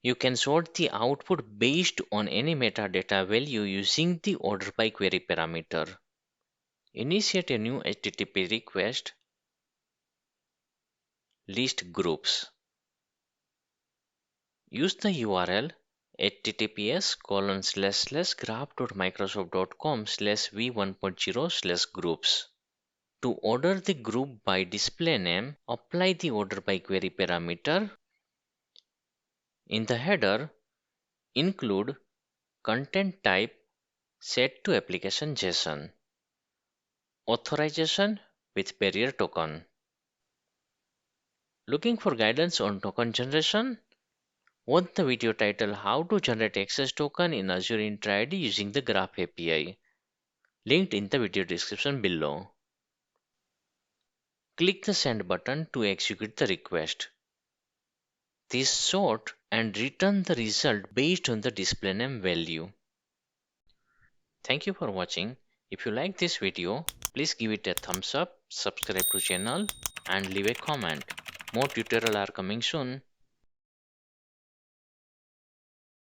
You can sort the output based on any metadata value using the OrderBy query parameter. Initiate a new HTTP request. List groups. Use the URL https://graph.microsoft.com/v1.0/groups. To order the group by display name, apply the OrderBy query parameter. In the header, include content type set to application JSON. Authorization with barrier token. Looking for guidance on token generation? Watch the video titled How to Generate Access Token in Azure Entra ID using the Graph API, linked in the video description below. Click the send button to execute the request. This sort and return the result based on the display name value. Thank you for watching. If you like this video, please give it a thumbs up, subscribe to channel and leave a comment. More tutorials are coming soon.